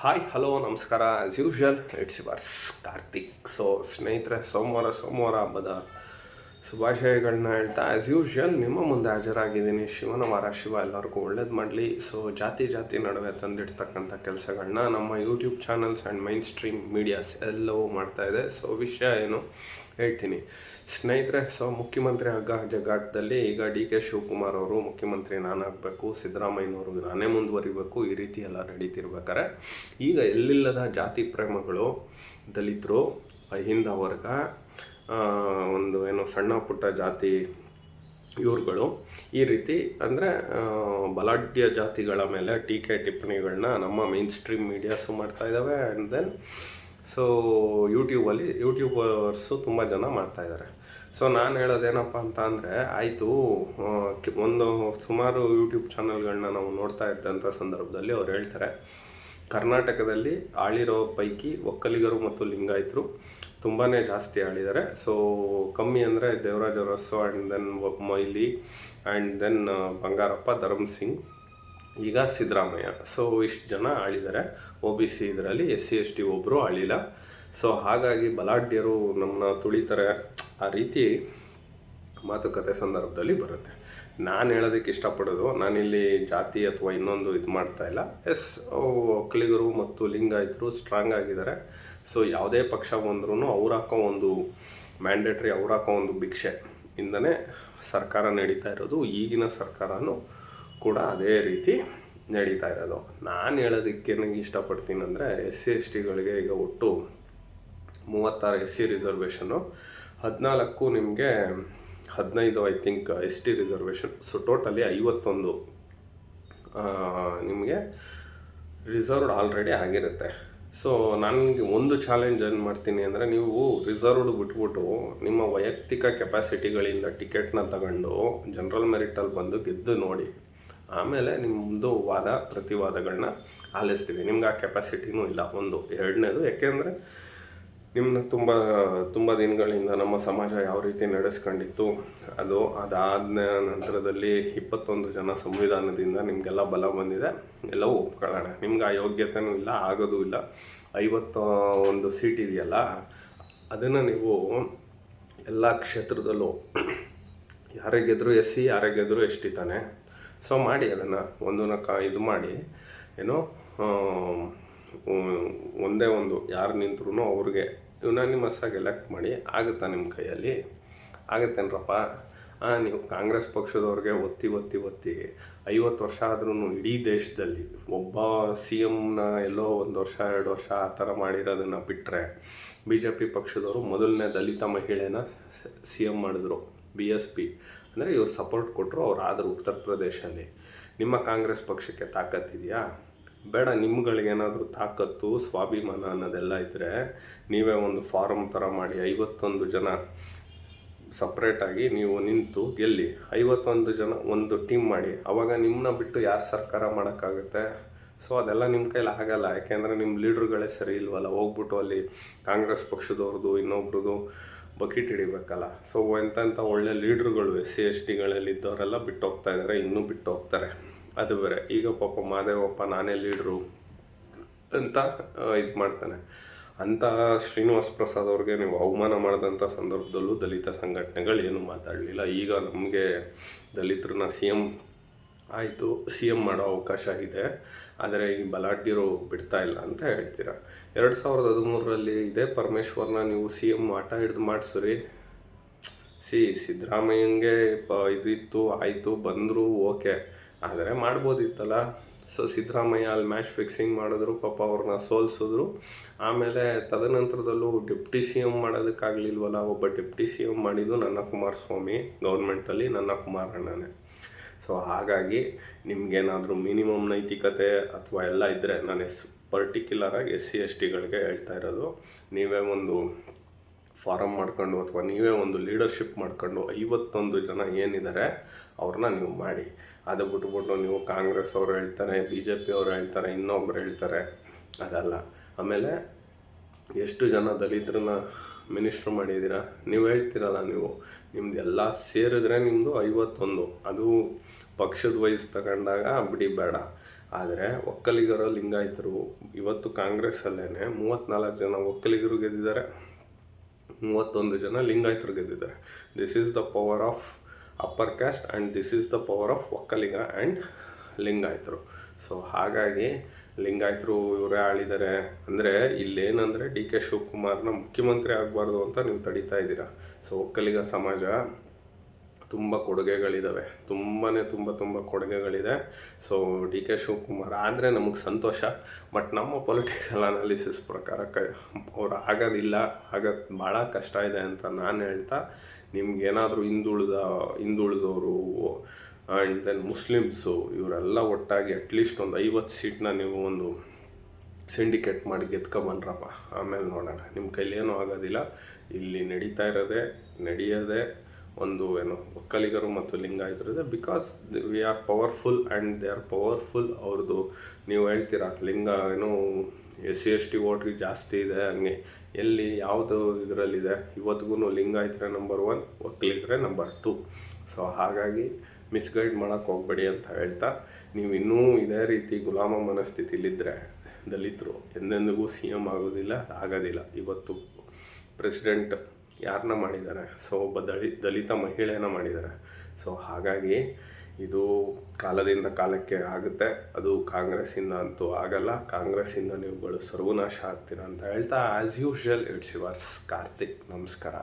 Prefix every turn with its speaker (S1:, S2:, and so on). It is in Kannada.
S1: ಹಾಯ್ ಹಲೋ ನಮಸ್ಕಾರ. As usual it's yours Karthik. ಸ್ನೇಹಿತರೆ, ಸೋಮವಾರ ಹಬ್ಬದ ಶುಭಾಶಯಗಳನ್ನ ಹೇಳ್ತಾ ಆ್ಯಸ್ ಯೂಶ್ವಲ್ ನಿಮ್ಮ ಮುಂದೆ ಹಾಜರಾಗಿದ್ದೀನಿ. ಶಿವನ ವಾರ, ಶಿವ ಎಲ್ಲರಿಗೂ ಒಳ್ಳೇದು ಮಾಡಲಿ. ಜಾತಿ ನಡುವೆ ತಂದಿಡ್ತಕ್ಕಂಥ ಕೆಲಸಗಳನ್ನ ನಮ್ಮ YouTube channels and main stream medias ಎಲ್ಲವೂ ಮಾಡ್ತಾಯಿದೆ. ವಿಷಯ ಏನು ಹೇಳ್ತೀನಿ ಸ್ನೇಹಿತರೆ. ಮುಖ್ಯಮಂತ್ರಿ ಜಗಾಟದಲ್ಲಿ ಈಗ ಡಿ ಕೆ ಶಿವಕುಮಾರ್ ಅವರು ಮುಖ್ಯಮಂತ್ರಿ ನಾನಾಗಬೇಕು, ಸಿದ್ದರಾಮಯ್ಯನವರು ನಾನೇ ಮುಂದುವರಿಬೇಕು, ಈ ರೀತಿ ಎಲ್ಲ ನಡೀತಿರ್ಬೇಕಾರೆ ಈಗ ಎಲ್ಲಿಲ್ಲದ ಜಾತಿ ಪ್ರೇಮಗಳು, ದಲಿತರು, ಅಹಿಂದ ವರ್ಗ, ಒಂದು ಏನೋ ಸಣ್ಣ ಪುಟ್ಟ ಜಾತಿ ಇವ್ರುಗಳು ಈ ರೀತಿ ಅಂದರೆ ಬಲಾಢ್ಯ ಜಾತಿಗಳ ಮೇಲೆ ಟೀಕೆ ಟಿಪ್ಪಣಿಗಳನ್ನ ನಮ್ಮ ಮೇನ್ ಸ್ಟ್ರೀಮ್ ಮೀಡಿಯಾಸು ಮಾಡ್ತಾ ಇದ್ದಾವೆ. ಆ್ಯಂಡ್ ದೆನ್ ಯೂಟ್ಯೂಬರ್ಸು ತುಂಬ ಜನ ಮಾಡ್ತಾಯಿದ್ದಾರೆ. ನಾನು ಹೇಳೋದೇನಪ್ಪ ಅಂತ ಅಂದರೆ, ಆಯಿತು, ಒಂದು ಸುಮಾರು ಯೂಟ್ಯೂಬ್ ಚಾನಲ್ಗಳನ್ನ ನಾವು ನೋಡ್ತಾ ಇದ್ದಂಥ ಸಂದರ್ಭದಲ್ಲಿ ಅವ್ರು ಹೇಳ್ತಾರೆ, ಕರ್ನಾಟಕದಲ್ಲಿ ಆಳಿರೋ ಪೈಕಿ ಒಕ್ಕಲಿಗರು ಮತ್ತು ಲಿಂಗಾಯತರು ತುಂಬಾ ಜಾಸ್ತಿ ಆಳಿದ್ದಾರೆ. ಕಮ್ಮಿ ಅಂದರೆ Devaraj Urs, and then Moily, and then Bangarappa, Dharam Singh, ಈಗ ಸಿದ್ದರಾಮಯ್ಯ. ಇಷ್ಟು ಜನ ಆಳಿದ್ದಾರೆ. OBC ಇದರಲ್ಲಿ SC ST ಒಬ್ಬರು ಆಳಿಲ್ಲ. ಹಾಗಾಗಿ ಬಲಾಢ್ಯರು ನಮ್ಮನ್ನ ತುಳಿತಾರೆ, ಆ ರೀತಿ ಮಾತುಕತೆ ಸಂದರ್ಭದಲ್ಲಿ ಬರುತ್ತೆ. ನಾನು ಹೇಳೋದಕ್ಕೆ ಇಷ್ಟಪಡೋದು, ನಾನಿಲ್ಲಿ ಜಾತಿ ಅಥವಾ ಇನ್ನೊಂದು ಇದು ಮಾಡ್ತಾ ಇಲ್ಲ. ಒಕ್ಕಲಿಗರು ಮತ್ತು ಲಿಂಗಾಯತರು ಸ್ಟ್ರಾಂಗ್ ಆಗಿದ್ದಾರೆ. ಯಾವುದೇ ಪಕ್ಷ ಬಂದ್ರೂ ಅವ್ರು ಹಾಕೋ ಒಂದು ಮ್ಯಾಂಡೇಟ್ರಿ, ಅವ್ರು ಹಾಕೋ ಒಂದು ಭಿಕ್ಷೆ ಇಂದನೇ ಸರ್ಕಾರ ನಡೀತಾ ಇರೋದು. ಈಗಿನ ಸರ್ಕಾರನೂ ಕೂಡ ಅದೇ ರೀತಿ ನಡೀತಾ ಇರೋದು. ನಾನು ಹೇಳೋದಕ್ಕೆ ನನಗೆ ಇಷ್ಟಪಡ್ತೀನಿ ಅಂದರೆ, SC STಗಳಿಗೆ ಈಗ ಒಟ್ಟು 36 SC ರಿಸರ್ವೇಷನ್ನು, 14 ನಿಮಗೆ 15 I think ST reservation. Totally 51 ನಿಮಗೆ ರಿಸರ್ವ್ಡ್ ಆಲ್ರೆಡಿ ಆಗಿರುತ್ತೆ. ನನಗೆ ಒಂದು ಚಾಲೆಂಜ್ ಏನು ಮಾಡ್ತೀನಿ ಅಂದರೆ, ನೀವು ರಿಸರ್ವ್ಡ್ ಬಿಟ್ಬಿಟ್ಟು ನಿಮ್ಮ ವೈಯಕ್ತಿಕ ಕೆಪಾಸಿಟಿಗಳಿಂದ ಟಿಕೆಟ್ನ ತಗೊಂಡು ಜನರಲ್ ಮೆರಿಟಲ್ಲಿ ಬಂದು ಗೆದ್ದು ನೋಡಿ. ಆಮೇಲೆ ನಿಮ್ಮದು ಪ್ರತಿವಾದಗಳನ್ನ ಆಲಿಸ್ತೀವಿ. ನಿಮ್ಗೆ ಆ ಕೆಪಾಸಿಟಿನೂ ಇಲ್ಲ. ಎರಡನೇದು, ಯಾಕೆಂದರೆ ನಿಮ್ಮನ್ನ ತುಂಬ ದಿನಗಳಿಂದ ನಮ್ಮ ಸಮಾಜ ಯಾವ ರೀತಿ ನಡೆಸ್ಕೊಂಡಿತ್ತು, ಅದಾದ ನಂತರದಲ್ಲಿ 21 ಜನ ಸಂವಿಧಾನದಿಂದ ನಿಮಗೆಲ್ಲ ಬಲ ಬಂದಿದೆ, ಎಲ್ಲವೂ ಒಪ್ಕೊಳ್ಳೋಣ. ನಿಮ್ಗೆ ಆ ಯೋಗ್ಯತೆಯೂ ಇಲ್ಲ, ಆಗೋದು ಇಲ್ಲ. 51 ಸೀಟ್ ಇದೆಯಲ್ಲ, ಅದನ್ನು ನೀವು ಎಲ್ಲ ಕ್ಷೇತ್ರದಲ್ಲೂ ಯಾರೇ ಗೆದ್ರು SC, ಯಾರೇ ಗೆದ್ರು ST ತಾನೆ. ಮಾಡಿ ಅದನ್ನು ಇದು ಮಾಡಿ, ಏನೋ ಒಂದೇ ಯಾರು ನಿಂತ್ರೂ ಅವ್ರಿಗೆ ಯುನಾನಿಮಸ್ ಆಗಿ ಎಲೆಕ್ಟ್ ಮಾಡಿ. ಆಗುತ್ತಾ ನಿಮ್ಮ ಕೈಯಲ್ಲಿ? ಆಗುತ್ತೇನ್ರಪ್ಪ? ನೀವು ಕಾಂಗ್ರೆಸ್ ಪಕ್ಷದವ್ರಿಗೆ ಒತ್ತಿ 50 ವರ್ಷ ಆದ್ರೂ ಇಡೀ ದೇಶದಲ್ಲಿ ಒಬ್ಬ CMನ ಎಲ್ಲೋ 1 ವರ್ಷ 2 ವರ್ಷ ಆ ಥರ ಮಾಡಿರೋದನ್ನು ಬಿಟ್ಟರೆ, BJP ಪಕ್ಷದವರು ಮೊದಲನೇ ದಲಿತ ಮಹಿಳೆನ CM ಮಾಡಿದ್ರು. BSP ಅಂದರೆ ಇವ್ರು ಸಪೋರ್ಟ್ ಕೊಟ್ಟರು, ಅವ್ರು ಆದರು ಉತ್ತರ ಪ್ರದೇಶಲ್ಲಿ. ನಿಮ್ಮ ಕಾಂಗ್ರೆಸ್ ಪಕ್ಷಕ್ಕೆ ತಾಕತ್ತಿದೆಯಾ? ಬೇಡ. ನಿಮ್ಗಳಿಗೇನಾದರೂ ತಾಕತ್ತು, ಸ್ವಾಭಿಮಾನ ಅನ್ನೋದೆಲ್ಲ ಇದ್ದರೆ ನೀವೇ ಒಂದು ಫಾರಮ್ ಥರ ಮಾಡಿ 51 ಜನ ಸಪ್ರೇಟಾಗಿ ನೀವು ನಿಂತು ಗೆಲ್ಲಿ. 51 ಜನ ಒಂದು ಟೀಮ್ ಮಾಡಿ. ಆವಾಗ ನಿಮ್ಮನ್ನ ಬಿಟ್ಟು ಯಾರು ಸರ್ಕಾರ ಮಾಡೋಕ್ಕಾಗುತ್ತೆ? ಅದೆಲ್ಲ ನಿಮ್ಮ ಕೈಲಿ ಆಗಲ್ಲ. ಯಾಕೆಂದರೆ ನಿಮ್ಮ ಲೀಡ್ರುಗಳೇ ಸರಿ ಇಲ್ವಲ್ಲ. ಹೋಗ್ಬಿಟ್ಟು ಅಲ್ಲಿ ಕಾಂಗ್ರೆಸ್ ಪಕ್ಷದವ್ರದ್ದು ಇನ್ನೊಬ್ರದ್ದು ಬಕೆಟ್ ಹಿಡಿಬೇಕಲ್ಲ. ಎಂಥ ಒಳ್ಳೆ ಲೀಡ್ರುಗಳು SC STಗಳಲ್ಲಿ ಇದ್ದವರೆಲ್ಲ ಬಿಟ್ಟು ಹೋಗ್ತಾ ಇದ್ದಾರೆ, ಇನ್ನೂ ಬಿಟ್ಟು ಹೋಗ್ತಾರೆ. ಅದು ಬೇರೆ. ಈಗ ಪಾಪ ಮಾದೇವಪ್ಪ ನಾನೇ ಲೀಡ್ರು ಅಂತ ಇದು ಮಾಡ್ತಾನೆ. ಅಂಥ ಶ್ರೀನಿವಾಸ್ ಪ್ರಸಾದ್ ಅವ್ರಿಗೆ ನೀವು ಅವಮಾನ ಮಾಡಿದಂಥ ಸಂದರ್ಭದಲ್ಲೂ ದಲಿತ ಸಂಘಟನೆಗಳು ಏನೂ ಮಾತಾಡಲಿಲ್ಲ. ಈಗ ನಮಗೆ ದಲಿತರನ್ನ CM ಮಾಡೋ ಅವಕಾಶ ಇದೆ, ಆದರೆ ಈ ಬಲಾಢ್ಯರು ಬಿಡ್ತಾ ಇಲ್ಲ ಅಂತ ಹೇಳ್ತೀರಾ. 2013ರಲ್ಲಿ ಇದೇ ಪರಮೇಶ್ವರ್ನ ನೀವು CM ಆಟ ಹಿಡಿದು ಮಾಡಿಸ್ರಿ. ಸಿದ್ದರಾಮಯ್ಯಂಗೆ ಇದಿತ್ತು, ಆಯಿತು, ಬಂದರು, ಓಕೆ, ಆದರೆ ಮಾಡ್ಬೋದಿತ್ತಲ್ಲ. ಸಿದ್ದರಾಮಯ್ಯ ಅಲ್ಲಿ ಮ್ಯಾಚ್ ಫಿಕ್ಸಿಂಗ್ ಮಾಡಿದ್ರು, ಪಾಪ ಅವ್ರನ್ನ ಸೋಲಿಸಿದ್ರು. ಆಮೇಲೆ ತದನಂತರದಲ್ಲೂ ಡೆಪ್ಟಿ CM ಮಾಡೋದಕ್ಕಾಗಲಿಲ್ವಲ್ಲ. ಒಬ್ಬ ಡೆಪ್ಟಿ CM ಮಾಡಿದ್ದು ನನ್ನ ಕುಮಾರಸ್ವಾಮಿ ಗೌರ್ಮೆಂಟಲ್ಲಿ, ನನ್ನ ಕುಮಾರಣ್ಣನೇ. ಹಾಗಾಗಿ ನಿಮಗೇನಾದರೂ ಮಿನಿಮಮ್ ನೈತಿಕತೆ ಅಥವಾ ಎಲ್ಲ ಇದ್ದರೆ, ನಾನು ಪರ್ಟಿಕ್ಯುಲರಾಗಿ SC STಗಳಿಗೆ ಹೇಳ್ತಾ ಇರೋದು, ನೀವೇ ಒಂದು ಫಾರಮ್ ಮಾಡ್ಕೊಂಡು ಅಥವಾ ನೀವೇ ಒಂದು ಲೀಡರ್ಶಿಪ್ ಮಾಡ್ಕೊಂಡು 51 ಜನ ಏನಿದ್ದಾರೆ ಅವ್ರನ್ನ ನೀವು ಮಾಡಿ. ಅದು ಬಿಟ್ಬಿಟ್ಟು ನೀವು ಕಾಂಗ್ರೆಸ್ ಅವರು ಹೇಳ್ತಾರೆ, BJP ಅವರು ಹೇಳ್ತಾರೆ, ಇನ್ನೊಬ್ರು ಹೇಳ್ತಾರೆ, ಅದಲ್ಲ. ಆಮೇಲೆ ಎಷ್ಟು ಜನ ದಲಿತರನ್ನ ಮಿನಿಸ್ಟ್ರ್ ಮಾಡಿದ್ದೀರಾ? ನೀವು ಹೇಳ್ತೀರಲ್ಲ, ನಿಮ್ದು ಎಲ್ಲ ಸೇರಿದ್ರೆ ನಿಮ್ಮದು 51. ಅದು ಪಕ್ಷದ ವೈಸ್ ತಗೊಂಡಾಗ ಬಿಡಿ ಬೇಡ. ಆದರೆ ಒಕ್ಕಲಿಗರು ಲಿಂಗಾಯತರು ಇವತ್ತು ಕಾಂಗ್ರೆಸ್ಸಲ್ಲೇ 34 ಜನ ಒಕ್ಕಲಿಗರು ಗೆದ್ದಿದ್ದಾರೆ, 31 ಜನ ಲಿಂಗಾಯತರು ಗೆದ್ದಿದ್ದಾರೆ. This is the power of upper caste and this is the power of Vokkaliga and ಲಿಂಗಾಯತರು. ಸೊ ಹಾಗಾಗಿ ಲಿಂಗಾಯತರು ಇವರೇ ಆಳಿದ್ದಾರೆ ಅಂದರೆ ಇಲ್ಲೇನಂದರೆ ಡಿ ಕೆ ಶಿವಕುಮಾರ್ನ ಮುಖ್ಯಮಂತ್ರಿ ಆಗಬಾರ್ದು ಅಂತ ನೀವು ತಡೀತಾ ಇದ್ದೀರಾ. ಸೊ ಒಕ್ಕಲಿಗ ಸಮಾಜ ತುಂಬ ಕೊಡುಗೆಗಳಿದ್ದಾವೆ, ತುಂಬ ಕೊಡುಗೆಗಳಿದೆ. ಸೊ ಡಿ ಕೆ ಶಿವಕುಮಾರ್ ಆದರೆ ನಮಗೆ ಸಂತೋಷ. ಬಟ್ ನಮ್ಮ ಪೊಲಿಟಿಕಲ್ ಅನಾಲಿಸಿಸ್ ಪ್ರಕಾರ ಅವ್ರು ಆಗೋದಿಲ್ಲ, ಆಗೋದು ಭಾಳ ಕಷ್ಟ ಇದೆ ಅಂತ ನಾನು ಹೇಳ್ತಾ, ನಿಮ್ಗೇನಾದರೂ ಹಿಂದುಳಿದವರು ಆ್ಯಂಡ್ ದೆನ್ ಮುಸ್ಲಿಮ್ಸು ಇವರೆಲ್ಲ ಒಟ್ಟಾಗಿ ಅಟ್ಲೀಸ್ಟ್ ಒಂದು 50 ಸೀಟ್ನ ನೀವು ಒಂದು ಸಿಂಡಿಕೇಟ್ ಮಾಡಿ ಗೆದ್ಕೊಬನ್ರಪ್ಪ, ಆಮೇಲೆ ನೋಡೋಣ. ನಿಮ್ಮ ಕೈಲಿ ಏನೂ ಆಗೋದಿಲ್ಲ. ಇಲ್ಲಿ ನಡೆಯೋದೇ ಒಂದು ಒಕ್ಕಲಿಗರು ಮತ್ತು ಲಿಂಗಾಯತರಿದೆ. Because we are powerful and they are powerful. ಅವ್ರದ್ದು ನೀವು ಹೇಳ್ತೀರಾ SC/ST ವೋಟ್ರಿಗೆ ಜಾಸ್ತಿ ಇದೆ, ಹಂಗೆ ಎಲ್ಲಿ ಯಾವುದು ಇದರಲ್ಲಿದೆ? ಇವತ್ತಿಗೂ ಲಿಂಗಾಯತರೇ ನಂಬರ್ 1, ಒಕ್ಕಲಿಗರೇ ನಂಬರ್ 2. ಸೊ ಹಾಗಾಗಿ ಮಿಸ್ಗೈಡ್ ಮಾಡೋಕ್ಕೆ ಹೋಗಬೇಡಿ ಅಂತ ಹೇಳ್ತಾ, ನೀವು ಇನ್ನೂ ಇದೇ ರೀತಿ ಗುಲಾಮ ಮನಸ್ಥಿತಿಲಿದ್ದರೆ ದಲಿತರು ಎಂದೆಂದಿಗೂ CM ಆಗೋದಿಲ್ಲ. ಇವತ್ತು ಪ್ರೆಸಿಡೆಂಟ್ ಯಾರನ್ನ ಮಾಡಿದ್ದಾರೆ? ಸೊ ಒಬ್ಬ ದಲಿತ ಮಹಿಳೆನ ಮಾಡಿದ್ದಾರೆ. ಸೊ ಹಾಗಾಗಿ ಇದು ಕಾಲದಿಂದ ಕಾಲಕ್ಕೆ ಆಗುತ್ತೆ. ಅದು ಕಾಂಗ್ರೆಸ್ಸಿಂದ ಅಂತೂ ಆಗಲ್ಲ. ಕಾಂಗ್ರೆಸ್ಸಿಂದ ನೀವುಗಳು ಸರ್ವನಾಶ ಆಗ್ತೀರಾ ಅಂತ ಹೇಳ್ತಾ, as usual it's yours Karthik. ನಮಸ್ಕಾರ.